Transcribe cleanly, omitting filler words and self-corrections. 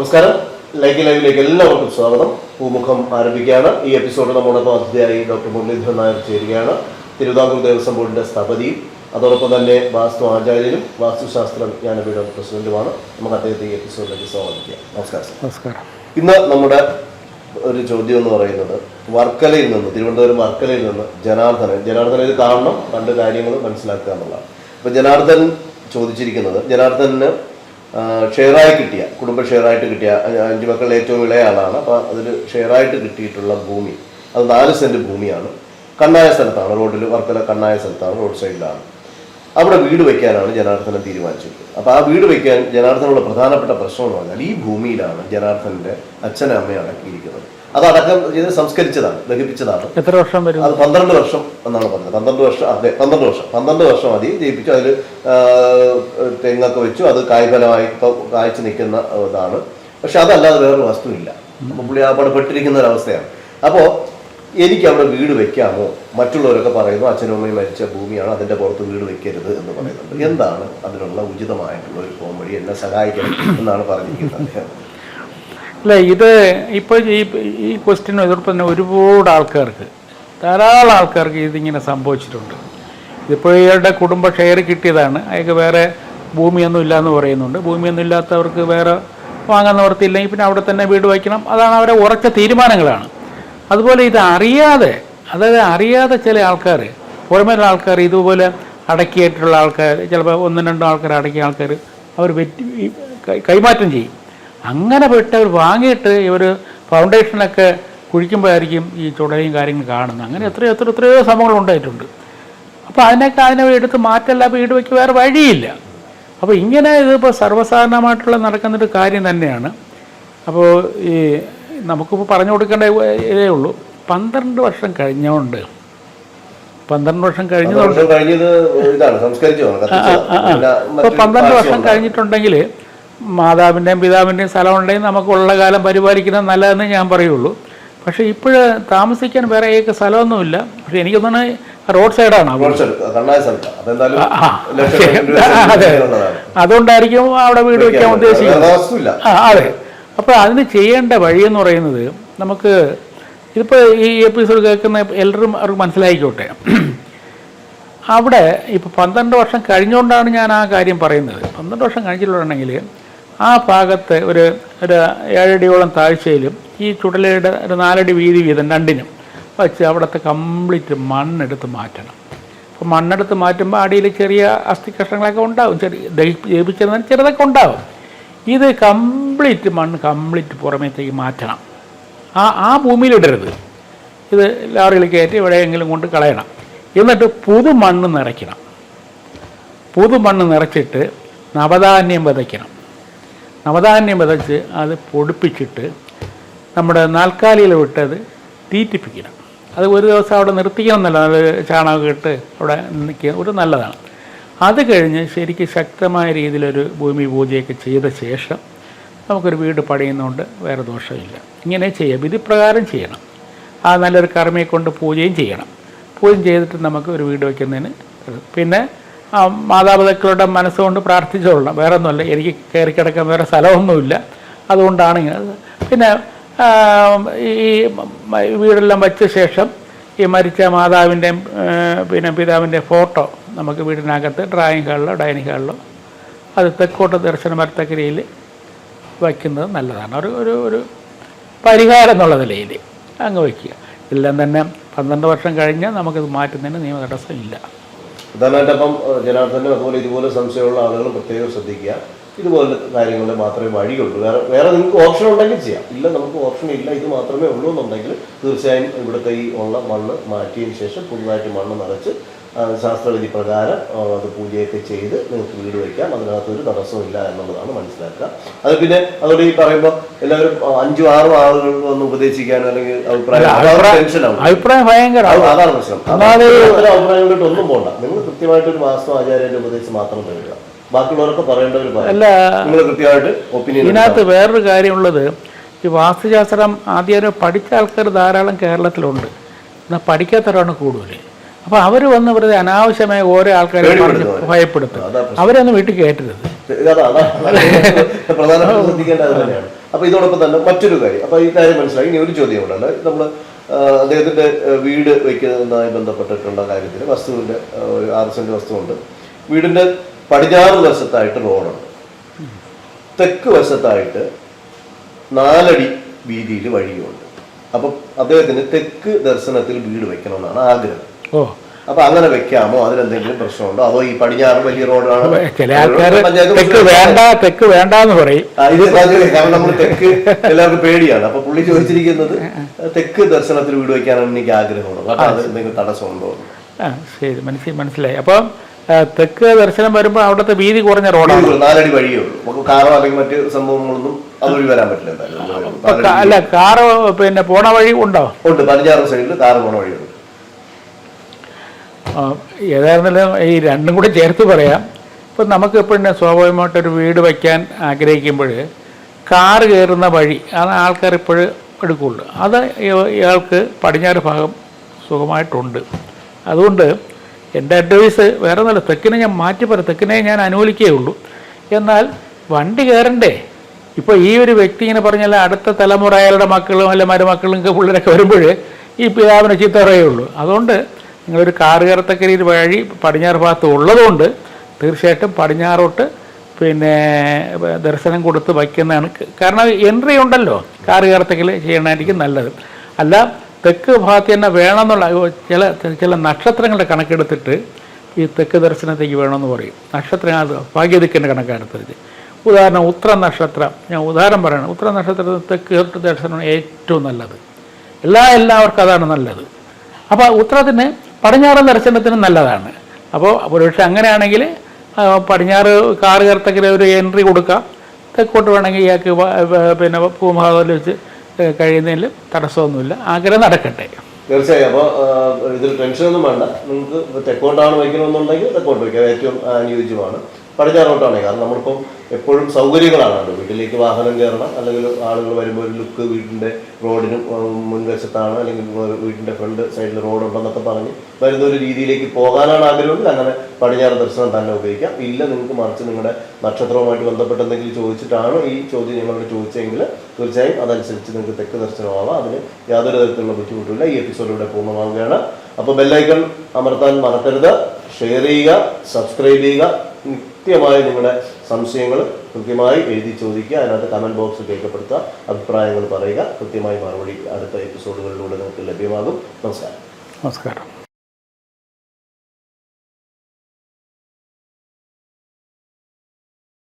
നമസ്കാരം. ലൈവിലേക്ക് എല്ലാവർക്കും സ്വാഗതം. പൂമുഖം ആരംഭിക്കുകയാണ്. ഈ എപ്പിസോഡ് നമ്മോടൊപ്പം അതിഥിയായി ഡോക്ടർ മുരളീധരൻ നായർ ചേരുകയാണ്. തിരുവിതാംകൂർ ദേവസ്വം ബോർഡിന്റെ സ്ഥപതിയും അതോടൊപ്പം തന്നെ വാസ്തു ആചാര്യനും വാസ്തുശാസ്ത്ര ജ്ഞാനപീഠം പ്രസിഡന്റുമാണ്. നമുക്ക് അദ്ദേഹത്തെ ഈ എപ്പിസോഡിലേക്ക് സ്വാഗതിക്കാം. നമസ്കാരം സർ. നമസ്കാരം. ഇന്ന് നമ്മുടെ ഒരു ചോദ്യം എന്ന് പറയുന്നത് വർക്കലയിൽ നിന്ന്, തിരുവനന്തപുരം വർക്കലയിൽ നിന്ന് ജനാർദ്ദനൻ ഇത് കാണണം, കണ്ട് കാര്യങ്ങൾ മനസ്സിലാക്കുക എന്നുള്ളതാണ്. അപ്പോൾ ജനാർദ്ദനൻ ചോദിച്ചിരിക്കുന്നത്, ജനാർദ്ദനന് ഷെയറായി കിട്ടിയ, കുടുംബ ഷെയറായിട്ട് കിട്ടിയ 5 മക്കളിൽ ഏറ്റവും ഇളയ ആളാണ്. അപ്പോൾ അതിൽ ഷെയറായിട്ട് കിട്ടിയിട്ടുള്ള ഭൂമി അത് 4 സെന്റ് ഭൂമിയാണ്. കണ്ണായ സ്ഥലത്താണ്, റോഡിൽ വർക്കല കണ്ണായ സ്ഥലത്താണ്, റോഡ് സൈഡിലാണ്. അവിടെ വീട് വയ്ക്കാനാണ് ജനാർദ്ദനൻ തീരുമാനിച്ചിട്ടുള്ളത്. അപ്പോൾ ആ വീട് വയ്ക്കാൻ ജനാർദ്ദനുള്ള പ്രധാനപ്പെട്ട പ്രശ്നം എന്ന് പറഞ്ഞാൽ ഈ ഭൂമിയിലാണ് ജനാർദ്ദനന്റെ അച്ഛനും അമ്മയും അടക്കിയിരിക്കുന്നത്. അത് അടക്കം ചെയ്ത് സംസ്കരിച്ചതാണ്, ദഹിപ്പിച്ചതാണ്. എത്ര വർഷം വരും? അത് 12 വർഷം എന്നാണ് പറഞ്ഞത്. 12 വർഷം, അതെ 12 വർഷം മതി ജയിപ്പിച്ചു. അതിൽ തെങ്ങൊക്കെ വെച്ചു. അത് കായ്ഫലമായി കായ്ച്ചു നിൽക്കുന്ന ഇതാണ്. പക്ഷെ അതല്ലാതെ വേറൊരു വസ്തുവില്ല. അപ്പോൾ പുള്ളി ആ പടപ്പെട്ടിരിക്കുന്ന ഒരവസ്ഥയാണ്. അപ്പോൾ എനിക്ക് അവിടെ വീട് വെക്കാമോ? മറ്റുള്ളവരൊക്കെ പറയുന്നു അച്ഛനും അമ്മയും മരിച്ച ഭൂമിയാണ്, അതിൻ്റെ പുറത്ത് വീട് വെക്കരുത് എന്ന് പറയുന്നുണ്ട്. എന്താണ് അതിനുള്ള ഉചിതമായിട്ടുള്ള ഒരു പോംവഴി? എന്നെ സഹായിക്കണം എന്നാണ് പറഞ്ഞിരിക്കുന്നത്. അല്ല, ഇത് ഇപ്പോൾ ഈ ക്വസ്റ്റ്യൻ എതിർപ്പ് തന്നെ ഒരുപാട് ആൾക്കാർക്ക്, ധാരാളം ആൾക്കാർക്ക് ഇതിങ്ങനെ സംഭവിച്ചിട്ടുണ്ട്. ഇതിപ്പോൾ ഇയാളുടെ കുടുംബ ഷെയർ കിട്ടിയതാണ്, അയാൾക്ക് വേറെ ഭൂമിയൊന്നും ഇല്ലയെന്ന് പറയുന്നുണ്ട്. ഭൂമിയൊന്നും ഇല്ലാത്തവർക്ക് വേറെ വാങ്ങാൻ നിവർത്തിയില്ലെങ്കിൽ പിന്നെ അവിടെ തന്നെ വീട് വയ്ക്കണം. അതാണ് അവരെ ഉറച്ച തീരുമാനങ്ങളാണ്. അതുപോലെ ഇത് അറിയാതെ ചില ആൾക്കാർ, പുറമേലുള്ള ആൾക്കാർ, ഇതുപോലെ അടക്കിയിട്ടുള്ള ആൾക്കാർ, ചിലപ്പോൾ 1-2 ആൾക്കാർ അടക്കിയ ആൾക്കാർ അവർ കൈമാറ്റം ചെയ്യും. അങ്ങനെ പെട്ടവർ വാങ്ങിയിട്ട് ഇവർ ഫൗണ്ടേഷനൊക്കെ കുഴിക്കുമ്പോഴായിരിക്കും ഈ ചുടലയും കാര്യങ്ങൾ കാണുന്നത്. അങ്ങനെ എത്രയോ സംഭവങ്ങൾ ഉണ്ടായിട്ടുണ്ട്. അപ്പോൾ അതിനെ എടുത്ത് മാറ്റല്ല, വീട് വയ്ക്ക് വേറെ വഴിയില്ല. അപ്പോൾ ഇങ്ങനെ ഇതിപ്പോൾ സർവ്വസാധാരണമായിട്ടുള്ള നടക്കുന്നൊരു കാര്യം തന്നെയാണ്. അപ്പോൾ ഈ നമുക്കിപ്പോൾ പറഞ്ഞു കൊടുക്കേണ്ട ഇതേ ഉള്ളൂ. 12 വർഷം കഴിഞ്ഞുകൊണ്ട് 12 വർഷം ഇപ്പോൾ 12 വർഷം കഴിഞ്ഞിട്ടുണ്ടെങ്കിൽ മാതാവിൻ്റെയും പിതാവിൻ്റെയും സ്ഥലം ഉണ്ടെങ്കിൽ നമുക്കുള്ള കാലം പരിപാലിക്കുന്നത് നല്ലതെന്ന് ഞാൻ പറയുള്ളൂ. പക്ഷേ ഇപ്പോൾ താമസിക്കാൻ വേറെ ഏക സ്ഥലമൊന്നുമില്ല. പക്ഷെ എനിക്ക് തോന്നുന്നത് റോഡ് സൈഡാണ്. അതെ, അതുകൊണ്ടായിരിക്കും അവിടെ വീട് വയ്ക്കാൻ ഉദ്ദേശിക്കുന്നത്. അതെ. അപ്പോൾ അതിന് ചെയ്യേണ്ട വഴിയെന്ന് പറയുന്നത്, നമുക്ക് ഇതിപ്പോൾ ഈ എപ്പിസോഡ് കേൾക്കുന്ന എല്ലാവരും അവർക്ക് മനസ്സിലായിക്കോട്ടെ. അവിടെ ഇപ്പോൾ 12 വർഷം കഴിഞ്ഞുകൊണ്ടാണ് ഞാൻ ആ കാര്യം പറയുന്നത്. 12 വർഷം കഴിഞ്ഞിട്ടുണ്ടെങ്കിൽ ആ ഭാഗത്ത് ഒരു 7 അടിയോളം താഴ്ചയിലും ഈ ചുടലയുടെ ഒരു 4 അടി വീതി വീതം രണ്ടിനും വച്ച് അവിടുത്തെ കംപ്ലീറ്റ് മണ്ണെടുത്ത് മാറ്റണം. അപ്പോൾ മണ്ണെടുത്ത് മാറ്റുമ്പോൾ അടിയിൽ ചെറിയ അസ്ഥി കഷ്ണങ്ങളൊക്കെ ഉണ്ടാവും, ജയിപ്പിച്ചിരുന്നാൽ ചെറുതൊക്കെ ഉണ്ടാവും. ഇത് മണ്ണ് കംപ്ലീറ്റ് പുറമേത്തേക്ക് മാറ്റണം. ആ ഭൂമിയിലിടരുത്. ഇത് ലോറിയിൽ കയറ്റി എവിടെയെങ്കിലും കൊണ്ട് കളയണം. എന്നിട്ട് പുതുമണ്ണ് നിറയ്ക്കണം. പുതുമണ്ണ് നിറച്ചിട്ട് നവധാന്യം വിതയ്ക്കണം. നവധാന്യം വിതച്ച് അത് പൊടിപ്പിച്ചിട്ട് നമ്മുടെ നാൽക്കാലിയിൽ വിട്ടത് തീറ്റിപ്പിക്കണം. അത് ഒരു ദിവസം അവിടെ നിർത്തിക്കണം എന്നല്ല, അത് ചാണകം ഇട്ട് അവിടെ നിൽക്കുക ഒരു നല്ലതാണ്. അത് കഴിഞ്ഞ് ശരിക്കും ശക്തമായ രീതിയിലൊരു ഭൂമി പൂജയൊക്കെ ചെയ്ത ശേഷം നമുക്കൊരു വീട് പണിയുന്നതുകൊണ്ട് വേറെ ദോഷമില്ല. ഇങ്ങനെ ചെയ്യാം, വിധിപ്രകാരം ചെയ്യണം. ആ നല്ലൊരു കർമ്മയെ കൊണ്ട് പൂജയും ചെയ്യണം. പൂജ ചെയ്തിട്ട് നമുക്ക് ഒരു വീട് വയ്ക്കുന്നതിന് പിന്നെ മാതാപിതാക്കളുടെ മനസ്സുകൊണ്ട് പ്രാർത്ഥിച്ചോളണം. വേറെ ഒന്നുമല്ല, എനിക്ക് കയറി കിടക്കാൻ വേറെ സ്ഥലമൊന്നുമില്ല, അതുകൊണ്ടാണ് ഇങ്ങനെ. പിന്നെ ഈ വീടെല്ലാം വച്ച ശേഷം ഈ മരിച്ച മാതാവിൻ്റെയും പിന്നെ പിതാവിൻ്റെ ഫോട്ടോ നമുക്ക് വീടിനകത്ത് ഡ്രോയിങ് ഹാളിലോ ഡൈനിങ് ഹാളിലോ അത് തെക്കോട്ട് ദർശനം വരത്തക്കരിയിൽ വയ്ക്കുന്നത് നല്ലതാണ്. ഒരു പരിഹാരം എന്നുള്ള നിലയിൽ അങ്ങ് വയ്ക്കുക. എല്ലാം തന്നെ 12 വർഷം കഴിഞ്ഞാൽ നമുക്കിത് മാറ്റുന്നതിന് നിയമ തടസ്സമില്ല. പ്രധാനമായിട്ട് അപ്പം ജനാർദ്ദനും അതുപോലെ ഇതുപോലെ സംശയമുള്ള ആളുകളും പ്രത്യേകം ശ്രദ്ധിക്കുക. ഇതുപോലെ കാര്യങ്ങളിൽ മാത്രമേ വഴിയുള്ളൂ. വേറെ നിങ്ങൾക്ക് ഓപ്ഷൻ ഉണ്ടെങ്കിൽ ചെയ്യാം. ഇല്ല, നമുക്ക് ഓപ്ഷൻ ഇല്ല, ഇത് മാത്രമേ ഉള്ളൂ എന്നുണ്ടെങ്കിൽ തീർച്ചയായും ഇവിടുത്തെ ഈ ഉള്ള മണ്ണ് മാറ്റിയതിന് ശേഷം പുതുതായിട്ട് മണ്ണ് നിറച്ച് ശാസ്ത്രവിധി പ്രകാരം അത് പൂജയൊക്കെ ചെയ്ത് നിങ്ങൾക്ക് വീട് വയ്ക്കാം. അതിനകത്തൊരു തടസ്സവും ഇല്ല എന്നുള്ളതാണ് മനസ്സിലാക്കുക. അത് പിന്നെ അതോടെ ഈ പറയുമ്പോൾ എല്ലാവരും 5-6 ആളുകൾ വന്ന് ഉപദേശിക്കാനും അല്ലെങ്കിൽ അഭിപ്രായം ഭയങ്കര അതാണ് പ്രശ്നം. അഭിപ്രായങ്ങളിലോട്ട് ഒന്നും പോകണ്ട. നിങ്ങൾ കൃത്യമായിട്ടൊരു വാസ്തു ആചാര്യന്റെ ഉപദേശം മാത്രം തരിക. ബാക്കിയുള്ളവരൊക്കെ പറയേണ്ടവർ നിങ്ങൾ കൃത്യമായിട്ട് ഒപ്പീനിയൻ. ഇതിനകത്ത് വേറൊരു കാര്യമുള്ളത്, ഈ വാസ്തുശാസ്ത്രം ആദ്യം പഠിച്ച ആൾക്കാർ ധാരാളം കേരളത്തിലുണ്ട്, എന്നാൽ പഠിക്കാത്തവരാണ് കൂടുതൽ. അപ്പോൾ അവർ വന്ന് വെറുതെ അനാവശ്യമായ ഓരോ ആൾക്കാരെ പറഞ്ഞ് ഭയപ്പെടുത്തും. അവരൊന്നും വീട്ടിൽ കയറ്റരുത്. അപ്പോൾ ഇതോടൊപ്പം തന്നെ മറ്റൊരു കാര്യം, അപ്പോൾ ഈ കാര്യം മനസ്സിലായി. ഇനി ഒരു ചോദ്യം ഉണ്ടല്ലോ, നമ്മൾ അദ്ദേഹത്തിന്റെ വീട് വയ്ക്കുന്നതുമായി ബന്ധപ്പെട്ടിട്ടുള്ള കാര്യത്തിൽ വസ്തുവിന്റെ ഒരു 6 സെന്റ് വസ്തുവുണ്ട്. വീടിന്റെ പടിഞ്ഞാറ് വശത്തായിട്ട് റോഡുണ്ട്, തെക്ക് വശത്തായിട്ട് 4 അടി വീതിയിൽ വഴിയുണ്ട്. അപ്പം അദ്ദേഹത്തിന് തെക്ക് ദർശനത്തിൽ വീട് വെക്കണമെന്നാണ് ആഗ്രഹം. അപ്പൊ അങ്ങനെ വെക്കാമോ? അതിലെന്തെങ്കിലും പ്രശ്നമുണ്ടോ? അതോ ഈ പടിഞ്ഞാറ് വലിയ റോഡാണ്, ചില ആൾക്കാർ തെക്ക് വേണ്ടെന്ന് പറയും. ഇത് കാരണം നമ്മൾ തെക്ക് എല്ലാവർക്കും പേടിയാണ്. അപ്പൊ പുള്ളി ചോദിച്ചിരിക്കുന്നത് തെക്ക് ദർശനത്തിൽ വീട് വെക്കാനാണ് എനിക്ക് ആഗ്രഹമുള്ളത്. അപ്പൊ അത് എന്തെങ്കിലും തടസ്സമുണ്ടോ? ശരി, മനസ്സിലായി. അപ്പൊ തെക്ക് ദർശനം വരുമ്പോൾ അവിടുത്തെ വീതി കുറഞ്ഞ റോഡാണ്, 4 അടി വഴിയേ ഉള്ളൂ. നമുക്ക് കാറോ അല്ലെങ്കിൽ മറ്റ് സംഭവങ്ങളൊന്നും അതുവഴി വരാൻ പറ്റില്ല. അല്ല, കാറ് പിന്നെ പോണ വഴി ഉണ്ടോ? ഉണ്ട്, പടിഞ്ഞാറ് സൈഡിൽ കാറ് പോണ വഴിയുണ്ട്. ഏതായിരുന്നാലും ഈ രണ്ടും കൂടെ ചേർത്ത് പറയാം. ഇപ്പം നമുക്ക് എപ്പോഴും സ്വാഭാവികമായിട്ടൊരു വീട് വയ്ക്കാൻ ആഗ്രഹിക്കുമ്പോൾ കാറ് കയറുന്ന വഴി അത് ആൾക്കാർ ഇപ്പോഴും എടുക്കുകയുള്ളൂ. അത് ഇയാൾക്ക് പടിഞ്ഞാറ് ഭാഗം സുഖമായിട്ടുണ്ട്. അതുകൊണ്ട് എൻ്റെ അഡ്വൈസ് വേറെ ഒന്നുമില്ല, തെക്കിനെ ഞാൻ മാറ്റി പറയാം, തെക്കിനെ ഞാൻ അനുകൂലിക്കുകയുള്ളൂ. എന്നാൽ വണ്ടി കയറണ്ടേ? ഇപ്പോൾ ഈ ഒരു വ്യക്തി ഇങ്ങനെ പറഞ്ഞാൽ അടുത്ത തലമുറ അയാളുടെ മക്കളും അല്ല മരുമക്കളും പിള്ളേരൊക്കെ വരുമ്പോൾ ഈ പിതാവിനെ ചീത്ത പറയുള്ളൂ. അതുകൊണ്ട് നിങ്ങളൊരു കാറ് കയറത്തക്ക രീതി വഴി പടിഞ്ഞാറ് ഭാഗത്ത് ഉള്ളതുകൊണ്ട് തീർച്ചയായിട്ടും പടിഞ്ഞാറോട്ട് പിന്നെ ദർശനം കൊടുത്ത് വയ്ക്കുന്നതാണ്. കാരണം എൻട്രി ഉണ്ടല്ലോ, കാറ് കയറത്തക്കിൽ ചെയ്യണമായിരിക്കും നല്ലത്. അല്ല, തെക്ക് ഭാഗത്ത് തന്നെ വേണമെന്നുള്ള ചില നക്ഷത്രങ്ങളുടെ കണക്കെടുത്തിട്ട് ഈ തെക്ക് ദർശനത്തേക്ക് വേണമെന്ന് പറയും. നക്ഷത്രം അത് ഭാഗ്യദിക്കിൻ്റെ കണക്കെടുത്തിട്ട്, ഉദാഹരണം ഉത്തര നക്ഷത്രം, ഞാൻ ഉദാഹരണം പറയണം, ഉത്തര നക്ഷത്രത്തിൽ തെക്ക് ദർശനമാണ് ഏറ്റവും നല്ലത്. എല്ലാവർക്കും അതാണ് നല്ലത്. അപ്പോൾ ഉത്തരത്തിന് പടിഞ്ഞാറൻ ദർശനത്തിന് നല്ലതാണ്. അപ്പോൾ ഒരുപക്ഷെ അങ്ങനെയാണെങ്കിൽ പടിഞ്ഞാറ് കാറ് കയറത്തക്കിൽ ഒരു എൻട്രി കൊടുക്കാം, തെക്കോട്ട് വേണമെങ്കിൽ ഇയാൾക്ക് പിന്നെ ഭൂഭാഗത്തിൽ വെച്ച് കഴിയുന്നതിൽ തടസ്സമൊന്നുമില്ല. ആഗ്രഹം നടക്കട്ടെ. തീർച്ചയായും. അപ്പോൾ ഇതിൽ ടെൻഷനൊന്നും വേണ്ട. നിങ്ങൾക്ക് തെക്കോട്ടാണ് വയ്ക്കണമെന്നുണ്ടെങ്കിൽ തെക്കോട്ട് വയ്ക്കാം, ഏറ്റവും അനുയോജ്യമാണ്. പടിഞ്ഞാറോട്ടാണ്, കാരണം നമ്മളിപ്പം എപ്പോഴും സൗകര്യങ്ങളാണ്. വീട്ടിലേക്ക് വാഹനം കയറണം, അല്ലെങ്കിൽ ആളുകൾ വരുമ്പോൾ ഒരു ലുക്ക് വീടിൻ്റെ റോഡിനും മുൻവശത്താണ്, അല്ലെങ്കിൽ വീടിൻ്റെ ഫ്രണ്ട് സൈഡിൽ റോഡുണ്ടെന്നൊക്കെ പറഞ്ഞ് വരുന്ന ഒരു രീതിയിലേക്ക് പോകാനാണ് ആഗ്രഹമെങ്കിൽ അങ്ങനെ പടിഞ്ഞാറ് ദർശനം തന്നെ ഉപയോഗിക്കാം. ഇല്ല, നിങ്ങൾക്ക് മറിച്ച് നിങ്ങളുടെ നക്ഷത്രവുമായിട്ട് ബന്ധപ്പെട്ട് എന്തെങ്കിലും ചോദിച്ചിട്ടാണ് ഈ ചോദ്യം നിങ്ങളോട് ചോദിച്ചെങ്കിൽ തീർച്ചയായും അതനുസരിച്ച് നിങ്ങൾക്ക് തെക്ക് ദർശനമാവാം. അതിന് യാതൊരു തരത്തിലുള്ള ബുദ്ധിമുട്ടില്ല. ഈ എപ്പിസോഡിലൂടെ പൂർണ്ണമാവുകയാണ്. അപ്പോൾ ബെല്ലൈക്കൺ അമർത്താൻ മറക്കരുത്. ഷെയർ ചെയ്യുക, സബ്സ്ക്രൈബ് ചെയ്യുക. കൃത്യമായി നിങ്ങളുടെ സംശയങ്ങൾ കൃത്യമായി എഴുതി ചോദിക്കുക. അതിനകത്ത് കമൻറ്റ് ബോക്സ് രേഖപ്പെടുത്തുക, അഭിപ്രായങ്ങൾ പറയുക. കൃത്യമായി മറുപടി അടുത്ത എപ്പിസോഡുകളിലൂടെ നിങ്ങൾക്ക് ലഭ്യമാകും. നമസ്കാരം.